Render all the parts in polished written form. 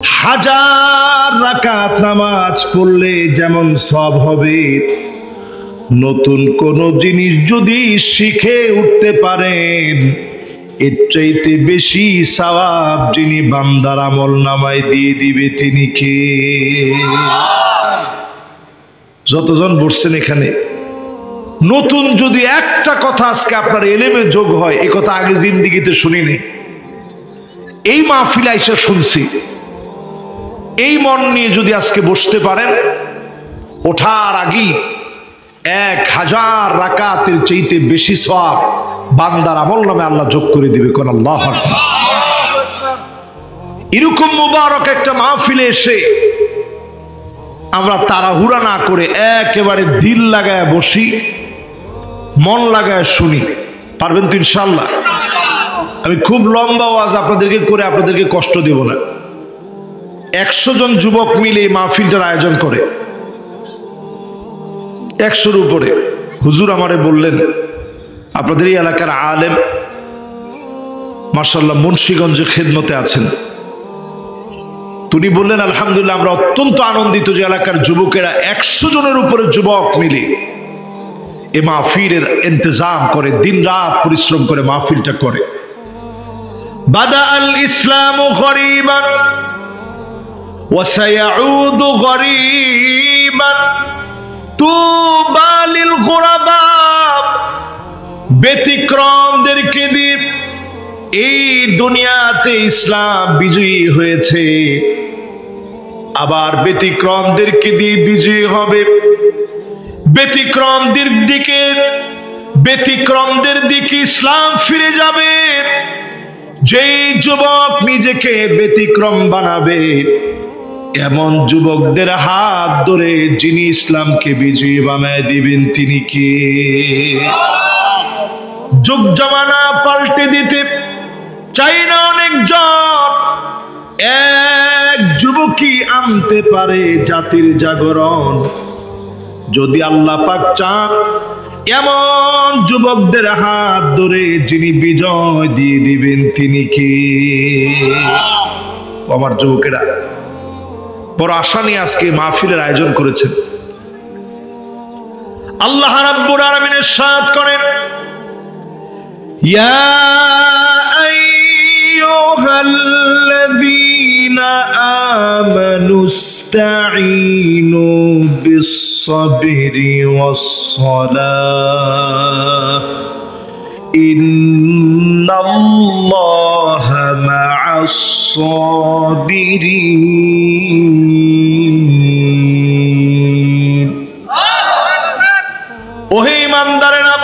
হাজার রাকাত নামাজ পড়লে যেমন সওয়াব হবে, নতুন কোন জিনিস যদি শিখে উঠতে পারেন এর চাইতে বেশি সওয়াব যিনি বান্দার আমলনামায় দিয়ে দিবে তিনি কে? যতজন বসছেন এখানে, নতুন যদি একটা কথা আজকে আপনার এলেমে যোগ হয়, এই কথা আগে জিন্দেগিতে শুনিনি, এই মাহফিলে আইসা শুনছি, এই মন নিয়ে যদি আজকে বসতে পারেন, ওঠার আগেই 1000 রাকাতের চাইতে বেশি সওয়াব বান্দার আমলনামে আল্লাহ যোগ করে দিবে। কোন আল্লাহু আকবার। এরকম মুবারক একটা মাহফিলে এসে আমরা তাড়াহুড়া না করে একেবারে দিল লাগায় বসি, মন লাগায় শুনি, পারবেন তো ইনশাআল্লাহ? আমি খুব লম্বা ওয়াজ আপনাদেরকে করে আপনাদেরকে কষ্ট দেব না। 100 জন যুবক মিলে এই মাহফিলটার আয়োজন করে, 100-র উপরে। হুজুর আমারে বললেন আপনাদের এই এলাকার আলেম মাশাআল্লাহ মুন্সিগঞ্জে খেদমতে আছেন, তিনি বললেন আলহামদুলিল্লাহ আমরা অত্যন্ত আনন্দিত যে এলাকার যুবকেরা 100 জনের উপরে যুবক মিলে এই মাহফিলের ইন্তজাম করে, দিন রাত পরিশ্রম করে মাহফিলটা করে। বাদা আল ইসলামু গরীবান ওয়া সায়াউদু গরীবান তুবা লিল গুরাবা। ব্যতিক্রমদেরকে দিয়ে এই দুনিয়াতে ইসলাম বিজয়ী হয়েছে, আবার ব্যতিক্রমদেরকে দিয়ে বিজয়ী হবে। ব্যতিক্রমদের দিকে ইসলাম ফিরে যাবে। যেই যুবক নিজেকে ব্যতিক্রম বানাবে, এমন যুবকদের হাত ধরে যিনি ইসলামকে বিজয়ী বানায় দিবেন তিনি কে? যুগ জামানা পাল্টে দিতে চাই না অনেকজন, এক যুবকই আনতে পারে জাতির জাগরণ। যদি আল্লাহ পাক চান এমন যুবকদের হাত ধরে যিনি বিজয় দিয়ে দিবেন তিনি কে? আমার যুবকেরা বড় আশা নিয়ে আজকে মাহফিলের আয়োজন করেছেন। আল্লাহ রাব্বুল আলামিন ইরশাদ করেন, ইয়া আইয়ুহাল্লাযীনা আমানুস্তাঈনু বিস-সাবরি ওয়াস-সালাহ ইন্নাল্লাহা মা'আস-সাবিরিন। ওহে ঈমানদারেরা,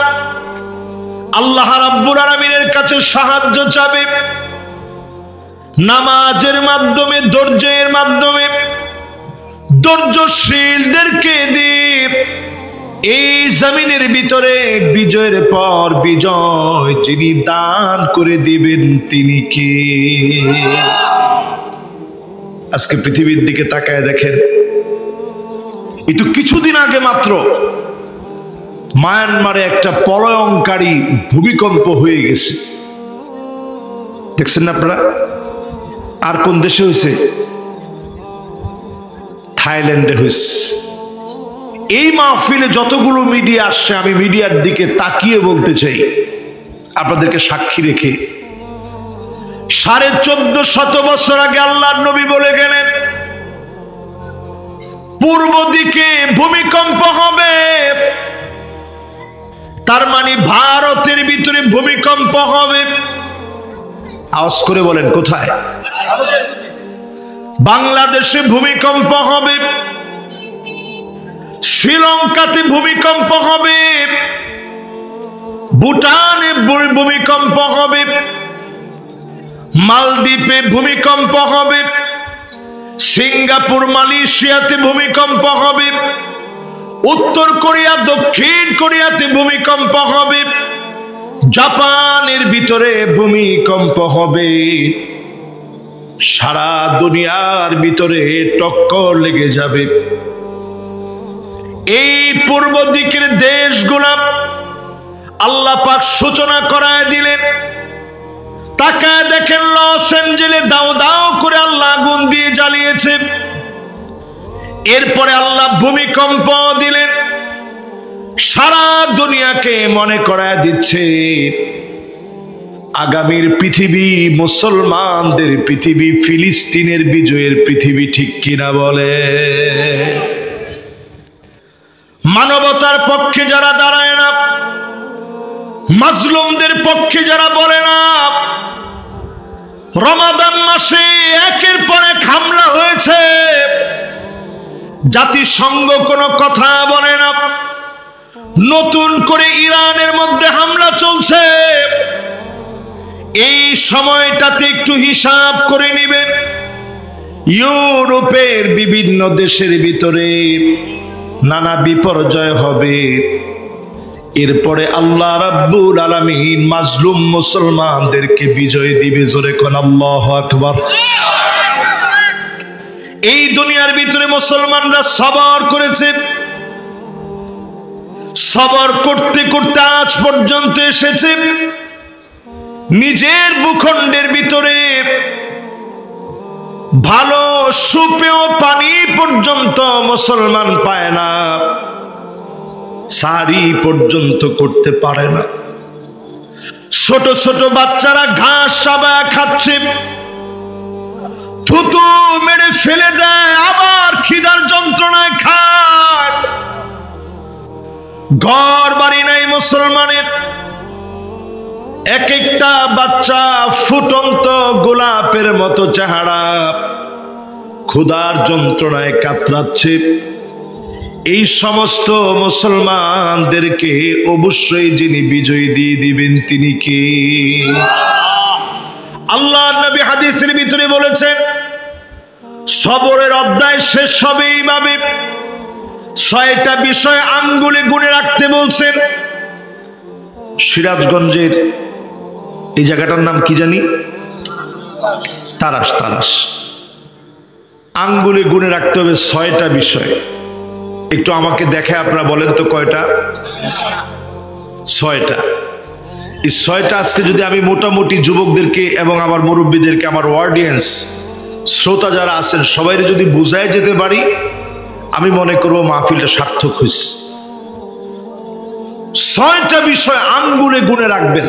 আল্লাহ রাব্বুল আলামিনের কাছে সাহায্য চাবে নামাজের মাধ্যমে, ধৈর্যের মাধ্যমে। ধৈর্যশীলদেরকে দিয়ে এই জমিনের ভিতরে বিজয়ের পর বিজয় যিনি দান করে দিবেন তিনি কে? আজকে পৃথিবীর দিকে তাকায় দেখেন, এই তো কিছুদিন আগে মাত্র মায়ানমারে একটা প্রলয়ঙ্কারী ভূমিকম্প হয়ে গেছে, দেখছেন না আপনারা? আর কোন দেশে হয়েছে? থাইল্যান্ডে হয়েছে। এই মাহফিলে যতগুলো মিডিয়া আসছে, আমি মিডিয়ার দিকে তাকিয়ে বলতে চাই, আপনাদেরকে সাক্ষী রেখে, 1450 বছর আগে আল্লাহর নবী বলে গেলেন পূর্ব দিকে ভূমিকম্প হবে। তার মানে ভারতের ভিতরে ভূমিকম্প হবে। আওয়াজ করে বলেন কোথায়? বাংলাদেশে ভূমিকম্প হবে, শ্রীলঙ্কাতে ভূমিকম্প হবে, ভুটানে ভূমিকম্প হবে, মালদ্বীপে ভূমিকম্প হবে, সিঙ্গাপুর মালয়েশিয়াতে ভূমিকম্প হবে, উত্তর কোরিয়া দক্ষিণ কোরিয়াতে ভূমিকম্প হবে, জাপানের ভিতরে ভূমিকম্প হবে। সারা দুনিয়ার ভিতরে টক্কর লেগে যাবে। এই পূর্ব দিকের দেশগুলা আল্লাহ পাক সূচনা করায় দিলেন তাকায় দেখেন লস এঞ্জেলে দাও দাও করে আল্লাহ আগুন দিয়ে জ্বালিয়েছে। এরপরে আল্লাহ ভূমিকম্প দিলেন, সারা দুনিয়াকে মনে করায় দিচ্ছে আগামীর পৃথিবী মুসলমানদের পৃথিবী, ফিলিস্তিনের বিজয়ের পৃথিবী, ঠিক কিনা বলে? মানবতার পক্ষে যারা দাঁড়ায় না, মাজলুমদের পক্ষে যারা বলে না, রমাদান মাসে একের পর এক হামলা হয়েছে, জাতিসংঘ কোনো কথা বলে না, নতুন করে ইরানের মধ্যে হামলা চলছে। এই সময়টাতে একটু হিসাব করে নেবেন, ইউরোপের বিভিন্ন দেশের ভিতরে নানা বিপর্যয় হবে। এরপরে আল্লাহ রাব্বুল আলামিন মাজলুম মুসলমানদেরকে বিজয় দিবে। জোরে কোন আল্লাহু আকবার। এই দুনিয়ার ভিতরে মুসলমানরা সবর করেছে, সবর করতে করতে আজ পর্যন্ত এসেছে। নিজের ভূখণ্ডের ভিতরে ভালো সুপেয় পানি পর্যন্ত মুসলমান পায় না, সারি পর্যন্ত করতে পারে না। ছোট ছোট বাচ্চারা ঘাস চাবায়া খাচ্ছে, থুতু মেরে ফেলে দেয়, আবার খিদার যন্ত্রণায় খায়। ঘর বাড়ি নাই মুসলমানের, এক একটা বাচ্চা ফুটন্ত গোলাপের মতো চেহারা, ক্ষুধার যন্ত্রণায় কাতরাচ্ছে। এই সমস্ত মুসলমানদেরকে অবশ্যই যিনি বিজয় দিয়ে দিবেন তিনি কে? আল্লাহ নবী হাদিসের ভিতরে বলেছেন, সবরের অধ্যায় শেষ হবে এইভাবে, 6টা বিষয় আঙ্গুলে গুণে রাখতে বলছেন। সিরাজগঞ্জের এই জায়গাটার নাম কি জানি, তারাস। তারাস আঙ্গুলে গুণে রাখতে হবে 6টা বিষয়। একটু আমাকে দেখে আপনারা বলেন তো কয়টা? 6টা। এই 6টা আজকে যদি আমি মোটামুটি যুবকদেরকে এবং আমার মুরব্বীদেরকে, আমার অডিয়েন্স শ্রোতা যারা আছেন সবাই যদি বুঝায় যেতে পারি, আমি মনে করবো মাহফিলটা সার্থক হয়েছে। 6টা বিষয় আঙ্গুলে গুণে রাখবেন।